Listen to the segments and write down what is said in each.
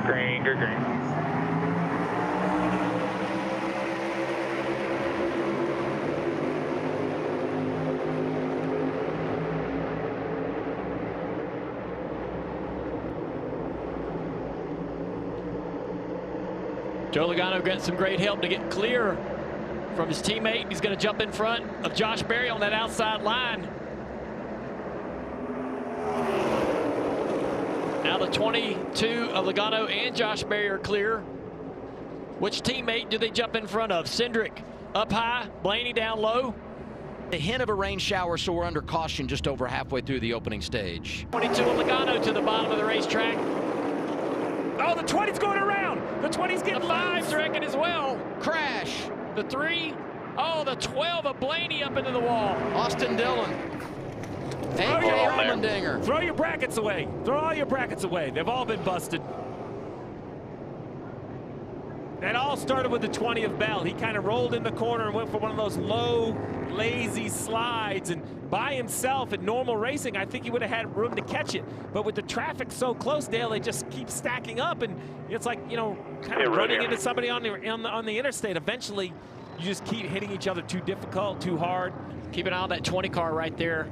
Green, good green. Joe Logano got some great help to get clear from his teammate. He's going to jump in front of Josh Berry on that outside line. Now the 22 of Logano and Josh Berry are clear. Which teammate do they jump in front of? Cindric up high, Blaney down low. The hint of a rain shower, so we're under caution just over halfway through the opening stage. 22 of Logano to the bottom of the racetrack. Oh, the 20's going around. The 20's getting The 5's wrecking as well. Crash. The 3. Oh, the 12 of Blaney up into the wall. Austin Dillon. Throw AJ your- Allmendinger. Throw your brackets away. Throw all your brackets away. They've all been busted. That all started with the 20 of Bell. He kind of rolled in the corner and went for one of those low, lazy slides. And by himself in normal racing, I think he would have had room to catch it. But with the traffic so close, Dale, they just keep stacking up. And it's like, you know, kind of running into somebody on the interstate. Eventually, you just keep hitting each other too difficult, too hard. Keep an eye on that 20 car right there.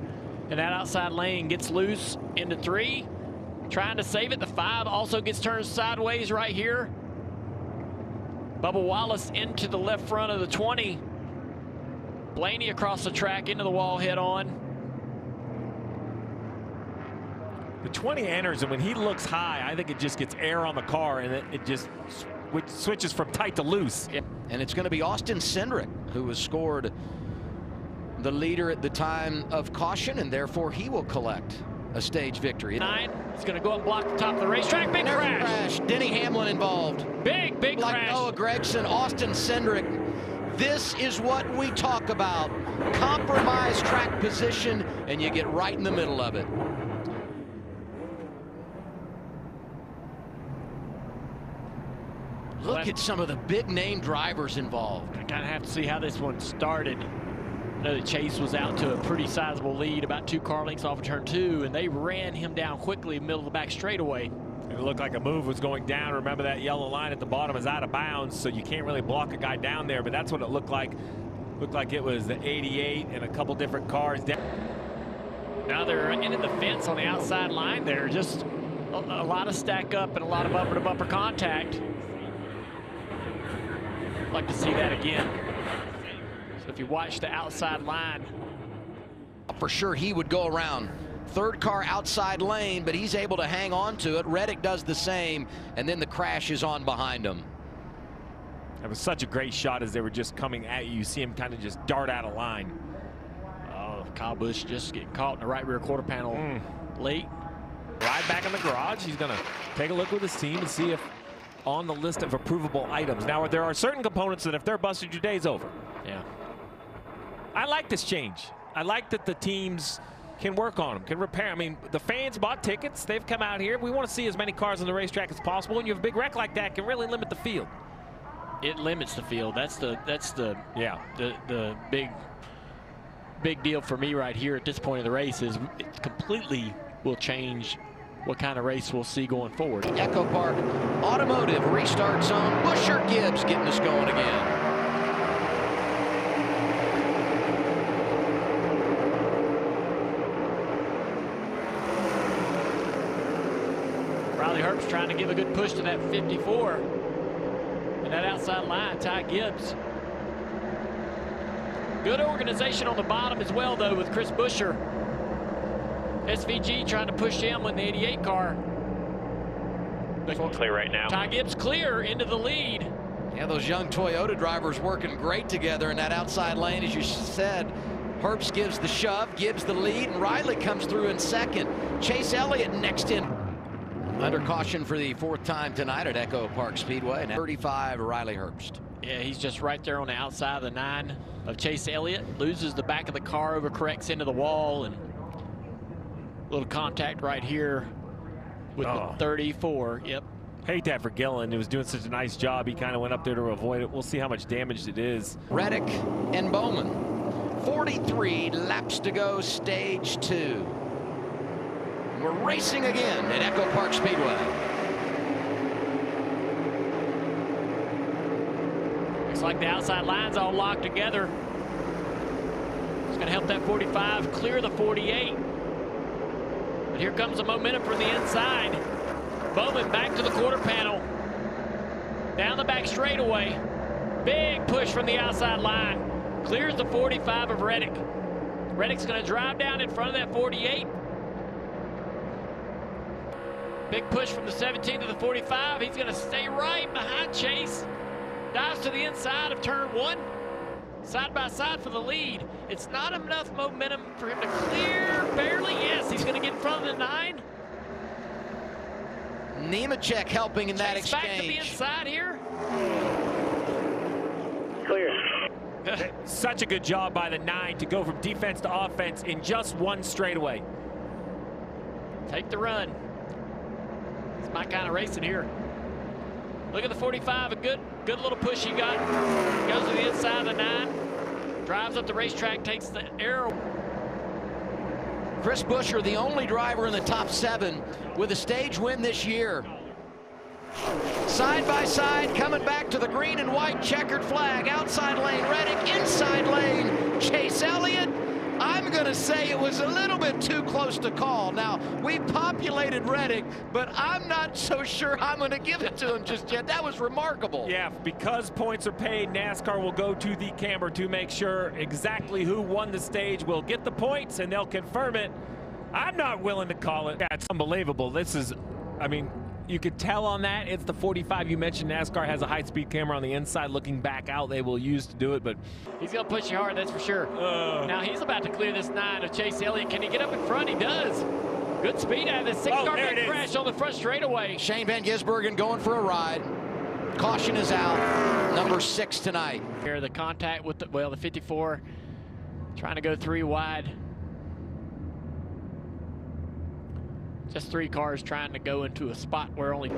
And that outside lane gets loose into 3. Trying to save it. The 5 also gets turned sideways right here. Bubba Wallace into the left front of the 20. Blaney across the track into the wall head on. The 20 enters, and when he looks high, I think it just gets air on the car, and it just switches from tight to loose. Yep. And it's going to be Austin Cindric, who has scored the leader at the time of caution, and therefore he will collect a stage victory. 9. He's going to go up and block the top of the racetrack. Big crash. Denny Hamlin involved. Big Like crash. Noah Gragson, Austin Cindric. This is what we talk about. Compromise track position, and you get right in the middle of it. Look at some of the big name drivers involved. I kind of have to see how this one started. I know that Chase was out to a pretty sizable lead, about 2 car lengths off of turn 2, and they ran him down quickly in the middle of the back straightaway. It looked like a move was going down. Remember, that yellow line at the bottom is out of bounds, so you can't really block a guy down there, but that's what it looked like. Looked like it was the 88 and a couple different cars down. Now they're into the fence on the outside line there. Just a lot of stack up and a lot of bumper-to-bumper contact. I'd like to see that again. So if you watch the outside line. For sure he would go around. 3rd car outside lane, but he's able to hang on to it. Reddick does the same, and then the crash is on behind him. That was such a great shot as they were just coming at you. You see him kind of just dart out of line. Oh, Kyle Busch just getting caught in the right rear quarter panel late. Right back in the garage. He's going to take a look with his team and see if on the list of approvable items. Now, there are certain components that if they're busted, your day's over. Yeah. I like this change. I like that the teams can work on them, can repair. I mean, the fans bought tickets. They've come out here. We want to see as many cars on the racetrack as possible. And you have a big wreck like that, can really limit the field. It limits the field. That's the big deal for me right here at this point of the race is it completely will change what kind of race we'll see going forward. Echo Park Automotive restart zone. Busher Gibbs getting us going again. Riley Herbst trying to give a good push to that 54. And that outside line, Ty Gibbs. Good organization on the bottom as well, though, with Chris Buescher. SVG trying to push him with the 88 car. Clear right now. Ty Gibbs clear into the lead. Yeah, those young Toyota drivers working great together in that outside lane, as you said. Herbst gives the shove, gives the lead, and Riley comes through in 2nd. Chase Elliott next in. Under caution for the 4th time tonight at Echo Park Speedway. 35, Riley Herbst. Yeah, he's just right there on the outside of the 9 of Chase Elliott. Loses the back of the car, overcorrects into the wall, and a little contact right here with the 34. Yep. Hate that for Gillen. He was doing such a nice job. He kind of went up there to avoid it. We'll see how much damage it is. Reddick and Bowman. 43 laps to go, stage 2. We're racing again at Echo Park Speedway. Looks like the outside line's all locked together. It's going to help that 45 clear the 48. But here comes the momentum from the inside. Bowman back to the quarter panel. Down the back straightaway. Big push from the outside line. Clears the 45 of Reddick. Reddick's going to drive down in front of that 48. Big push from the 17 to the 45. He's going to stay right behind Chase. Dives to the inside of turn 1. Side by side for the lead. It's not enough momentum for him to clear. Barely, yes. He's going to get in front of the 9. Nemechek helping in that exchange. Back to the inside here. Clear. Such a good job by the 9 to go from defense to offense in just one straightaway. Take the run. It's my kind of racing here. Look at the 45, a good little push he got. Goes to the inside of the 9. Drives up the racetrack, takes the arrow. Chris Buescher, the only driver in the top 7 with a stage win this year. Side by side, coming back to the green and white checkered flag. Outside lane, Reddick. Inside lane, Chase Elliott. I'm going to say it was a little bit too close to call. Now, we populated Reddick, but I'm not so sure I'm going to give it to him just yet. That was remarkable. Yeah, because points are paid, NASCAR will go to the camera to make sure exactly who won the stage will get the points, and they'll confirm it. I'm not willing to call it. That's unbelievable. This is, I mean, you could tell on that. It's the 45 you mentioned. NASCAR has a high-speed camera on the inside looking back out. They will use to do it, but he's going to push you hard, that's for sure. Now he's about to clear this 9 of Chase Elliott. Can he get up in front? He does. Good speed out of the 6-car big crash on the front straightaway. Shane Van Gisbergen going for a ride. Caution is out. Number 6 tonight. Here, the contact with the 54 trying to go 3 wide. Just 3 cars trying to go into a spot where only...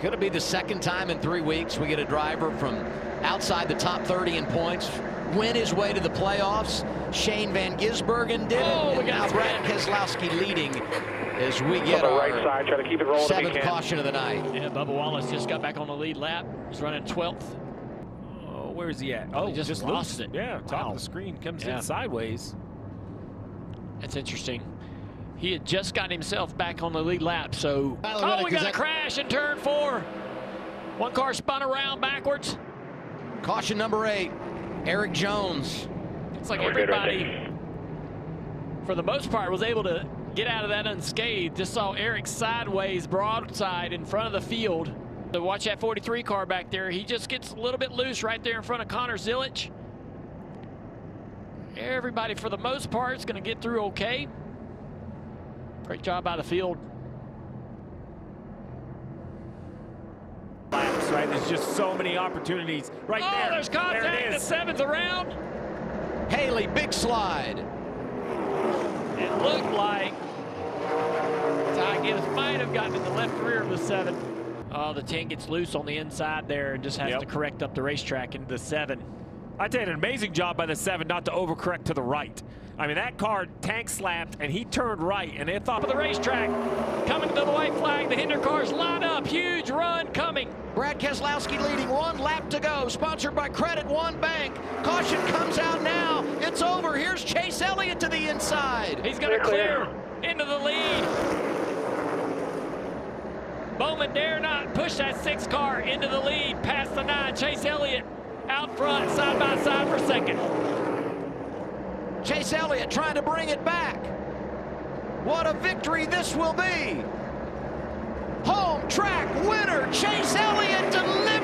Could it be the second time in 3 weeks we get a driver from outside the top 30 in points win his way to the playoffs? Shane Van Gisbergen did it, and now Brad Keselowski leading as we get on the our right side, try to keep it rolling 7th caution of the night. Yeah, Bubba Wallace just got back on the lead lap. He's running 12th. oh, where is he at? Oh, He just lost it. Yeah, top Wow. of the screen, comes Yeah. in sideways. That's interesting. He had just gotten himself back on the lead lap, so... Tyler Oh, Reddick, we got is a that- crash in turn 4. One car spun around backwards. Caution number 8, Eric Jones. It's like We're good right everybody, for the most part, was able to get out of that unscathed. Just saw Eric sideways, broadside in front of the field. So watch that 43 car back there. He just gets a little bit loose right there in front of Connor Zilich. Everybody, for the most part, is going to get through okay. Great job by the field. Laps, right? There's just so many opportunities right there. Oh, there's contact. There it is. The 7th around. Haley, big slide. It looked like Ty Gibbs might have gotten in the left rear of the 7. Oh, the 10 gets loose on the inside there and just has to correct up the racetrack into the 7. I did an amazing job by the 7 not to overcorrect to the right. I mean, that car tank slapped, and he turned right, and they thought Of the racetrack, coming to the white flag, the Hinder cars line up. Huge run coming. Brad Keselowski leading, 1 lap to go. Sponsored by Credit One Bank. Caution comes out now. It's over. Here's Chase Elliott to the inside. He's going to clear into the lead. Bowman dare not push that 6 car into the lead past the 9. Chase Elliott out front, side by side for 2nd. Chase Elliott trying to bring it back. What a victory this will be. Home track winner, Chase Elliott delivers.